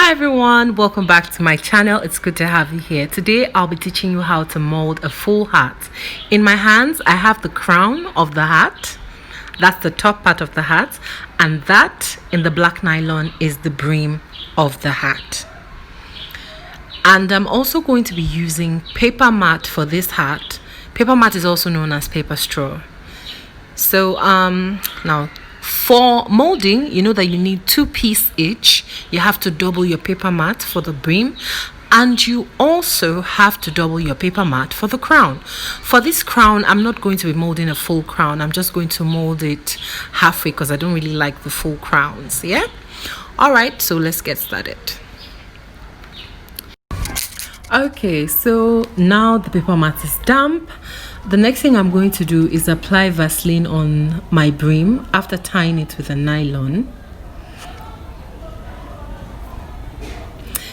Hi everyone, welcome back to my channel. It's good to have you here. Today I'll be teaching you how to mold a full hat. In my hands I have the crown of the hat. That's the top part of the hat, and that in the black nylon is the brim of the hat. And I'm also going to be using paper mat for this hat. Paper mat is also known as paper straw. So now for molding, you know that you need 2 pieces each. You have to double your paper mat for the brim, and you also have to double your paper mat for the crown. For this crown, I'm not going to be molding a full crown. I'm just going to mold it halfway because I don't really like the full crowns. Yeah, all right, so let's get started. Okay, so now the paper mat is damp. The next thing I'm going to do is apply Vaseline on my brim after tying it with a nylon.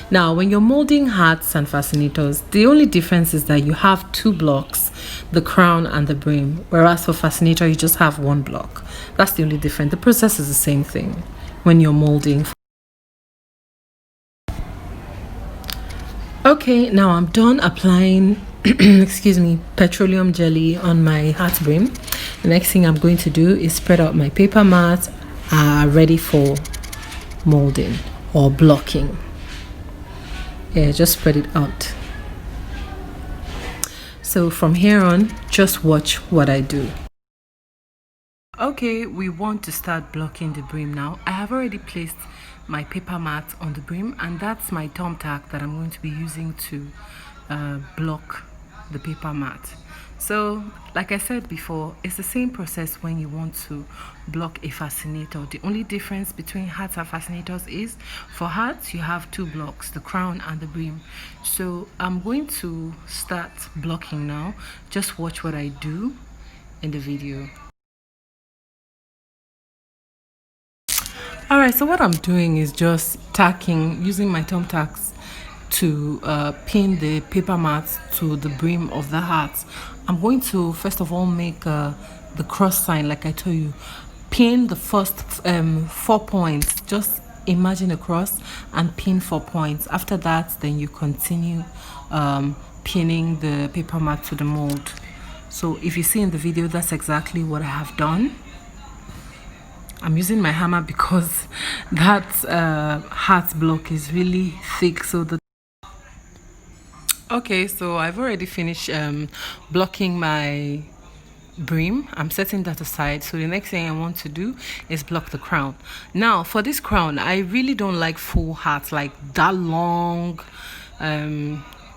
Now, when you're molding hats and fascinators, the only difference is that you have 2 blocks, the crown and the brim, whereas for fascinator, you just have 1 block. That's the only difference. The process is the same thing when you're molding. Okay, now I'm done applying excuse me, petroleum jelly on my hat brim. The next thing I'm going to do is spread out my paper mat ready for molding or blocking. Yeah, just spread it out. So from here on, just watch what I do. Okay, we want to start blocking the brim now. I have already placed my paper mat on the brim, and that's my thumbtack that I'm going to be using to block the paper mat. So like I said before, it's the same process when you want to block a fascinator. The only difference between hats and fascinators is for hats you have 2 blocks, the crown and the brim. So I'm going to start blocking now. Just watch what I do in the video. All right, so what I'm doing is just tacking, using my thumbtacks to pin the paper mat to the brim of the hat. I'm going to first of all make the cross sign, like I told you. Pin the first 4 points. Just imagine a cross and pin 4 points. After that, then you continue pinning the paper mat to the mold. So if you see in the video, that's exactly what I have done. I'm using my hammer because that hat block is really thick, so okay, so I've already finished blocking my brim. I'm setting that aside. So the next thing I want to do is block the crown. Now for this crown, I really don't like full hats, like that long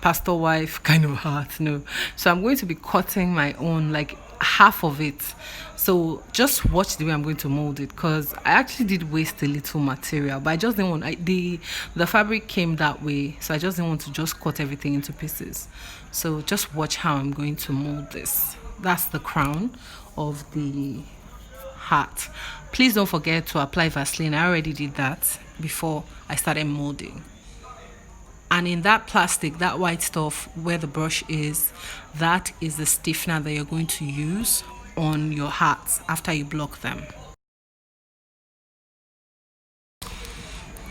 pastor wife kind of hat. No, so I'm going to be cutting my own, like half of it. So just watch the way I'm going to mold it, because I actually did waste a little material, but I just didn't want the fabric came that way, so I just didn't want to just cut everything into pieces. So just watch how I'm going to mold this. That's the crown of the hat. Please don't forget to apply Vaseline. I already did that before I started molding. And in that plastic, that white stuff where the brush is, that is the stiffener that you're going to use on your hats after you block them.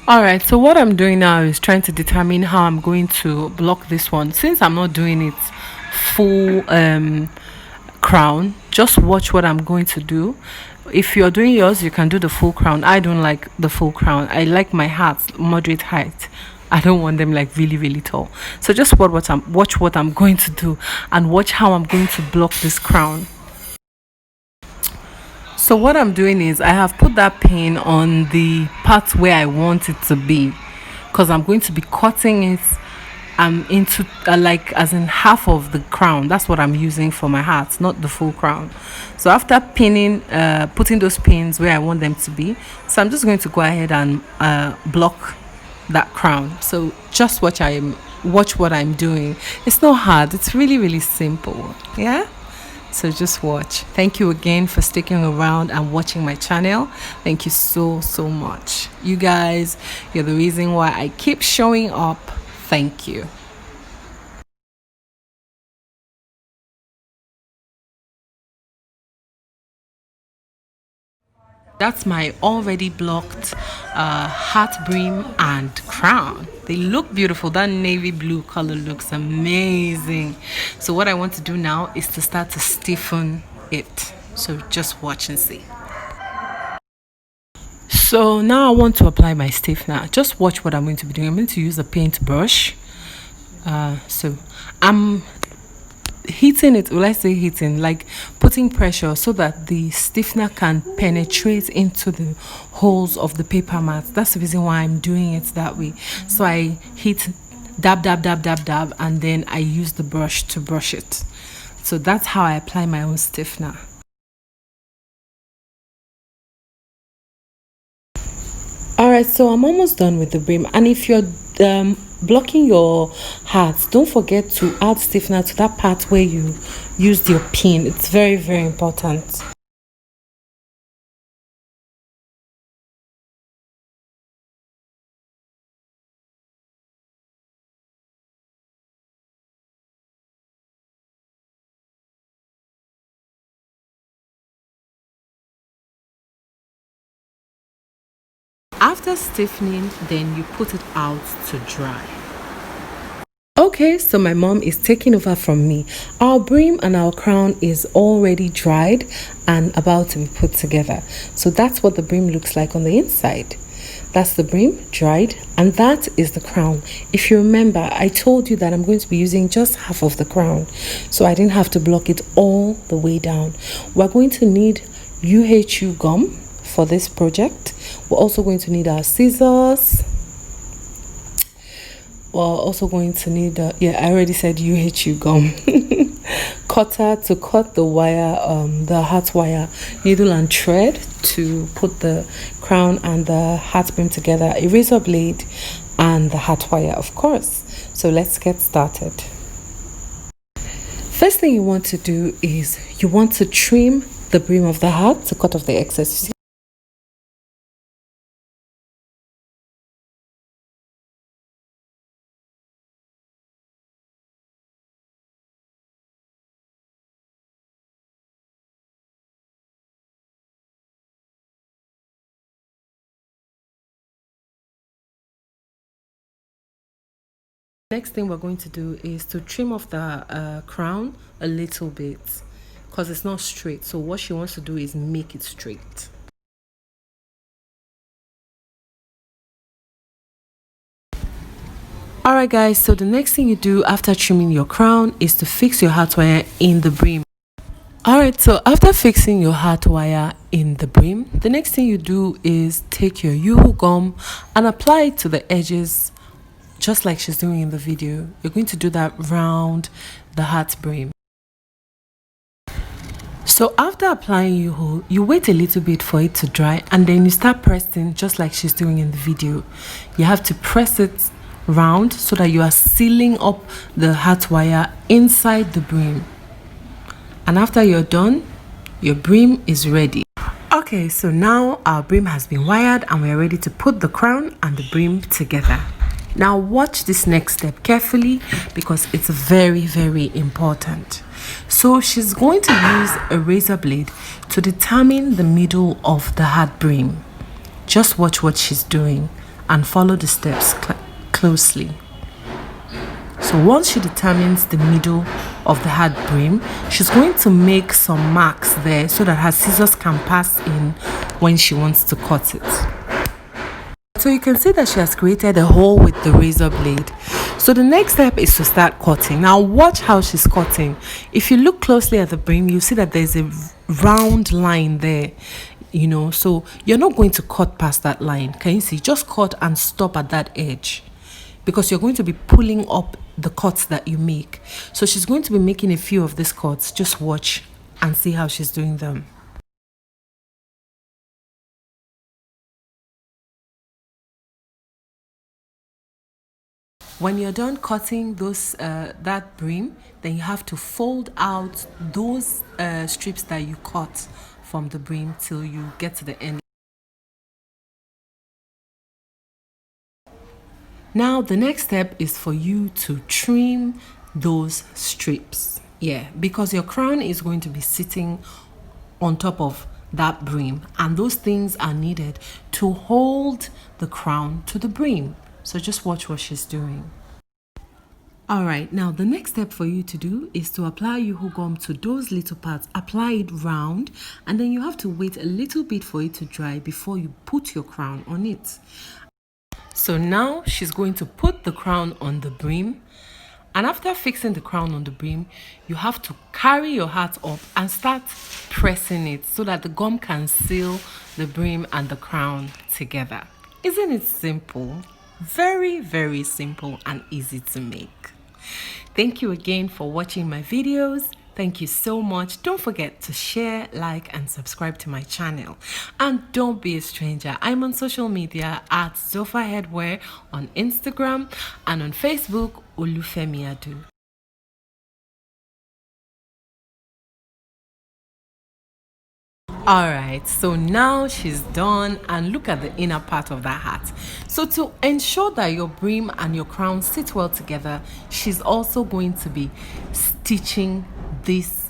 All right, so what I'm doing now is trying to determine how I'm going to block this one. Since I'm not doing it full crown, just watch what I'm going to do. If you're doing yours, you can do the full crown. I don't like the full crown. I like my hats moderate height. I don't want them like really tall. So just watch what I'm going to do, and watch how I'm going to block this crown. So what I'm doing is I have put that pin on the part where I want it to be, because I'm going to be cutting it into like as in half of the crown. That's what I'm using for my hats, not the full crown. So after pinning, putting those pins where I want them to be, so I'm just going to go ahead and block that crown. So just watch what I'm doing. It's not hard, it's really simple. Yeah, so just watch. Thank you again for sticking around and watching my channel. Thank you so much. You guys, you're the reason why I keep showing up. Thank you. That's my already blocked hat brim and crown. They look beautiful. That navy blue color looks amazing. So what I want to do now is to start to stiffen it. So just watch and see. So now I want to apply my stiffener. Just watch what I'm going to be doing. I'm going to use a paint brush. So I'm heating it. Will I say heating? Like putting pressure so that the stiffener can penetrate into the holes of the paper mat. That's the reason why I'm doing it that way. So I heat, dab, dab, dab, dab, dab, and then I use the brush to brush it. So that's how I apply my own stiffener. All right, so I'm almost done with the brim. And if you're blocking your hat, don't forget to add stiffener to that part where you used your pin. It's very, very important. After stiffening, then you put it out to dry. Okay, so my mom is taking over from me. Our brim and our crown is already dried and about to be put together. So that's what the brim looks like on the inside. That's the brim dried, and that is the crown. If you remember, I told you that I'm going to be using just half of the crown, so I didn't have to block it all the way down. We're going to need UHU gum for this project. We're also going to need our scissors. We're also going to need I already said UHU gum. Cutter to cut the wire, the hat wire, needle and thread to put the crown and the hat brim together, a razor blade and the hat wire, of course. So let's get started. First thing you want to do is you want to trim the brim of the hat to cut off the excess. Next thing we're going to do is to trim off the crown a little bit because it's not straight. So what she wants to do is make it straight. Alright guys, so the next thing you do after trimming your crown is to fix your hat wire in the brim. Alright, so after fixing your hat wire in the brim, the next thing you do is take your UHU gum and apply it to the edges just like she's doing in the video. You're going to do that round the hat brim. So after applying UHU, you wait a little bit for it to dry and then you start pressing just like she's doing in the video. You have to press it round so that you are sealing up the hat wire inside the brim. And after you're done, your brim is ready. Okay, so now our brim has been wired and we're ready to put the crown and the brim together. Now watch this next step carefully because it's very, very important. So she's going to use a razor blade to determine the middle of the hat brim. Just watch what she's doing and follow the steps closely. So once she determines the middle of the hat brim, she's going to make some marks there so that her scissors can pass in when she wants to cut it. So you can see that she has created a hole with the razor blade. So the next step is to start cutting. Now watch how she's cutting. If you look closely at the brim, you see that there's a round line there, so you're not going to cut past that line. Can you see? Just cut and stop at that edge because you're going to be pulling up the cuts that you make. So she's going to be making a few of these cuts. Just watch and see how she's doing them. When you're done cutting those that brim, then you have to fold out those strips that you cut from the brim till you get to the end. Now the next step is for you to trim those strips. Yeah, because your crown is going to be sitting on top of that brim, and those things are needed to hold the crown to the brim. So just watch what she's doing. All right, now the next step for you to do is to apply Yoo-hoo gum to those little parts. Apply it round, and then you have to wait a little bit for it to dry before you put your crown on it. So now she's going to put the crown on the brim, and after fixing the crown on the brim, you have to carry your hat up and start pressing it so that the gum can seal the brim and the crown together. Isn't it simple? Very, very simple and easy to make. Thank you again for watching my videos. Thank you so much. Don't forget to share, like, and subscribe to my channel. And don't be a stranger. I'm on social media at Zofa Headwear on Instagram and on Facebook, Olufemi Adu. Alright, so now she's done, and look at the inner part of that hat. So to ensure that your brim and your crown sit well together, she's also going to be stitching this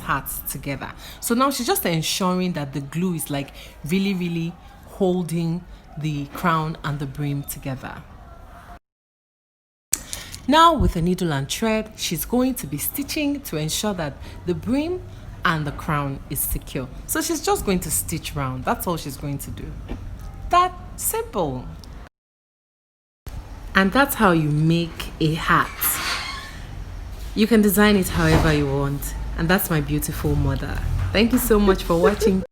hat together. So now she's just ensuring that the glue is like really holding the crown and the brim together. Now with a needle and thread, she's going to be stitching to ensure that the brim and the crown is secure. So she's just going to stitch round. That's all she's going to do. That simple. And that's how you make a hat. You can design it however you want. And that's my beautiful mother. Thank you so much for watching.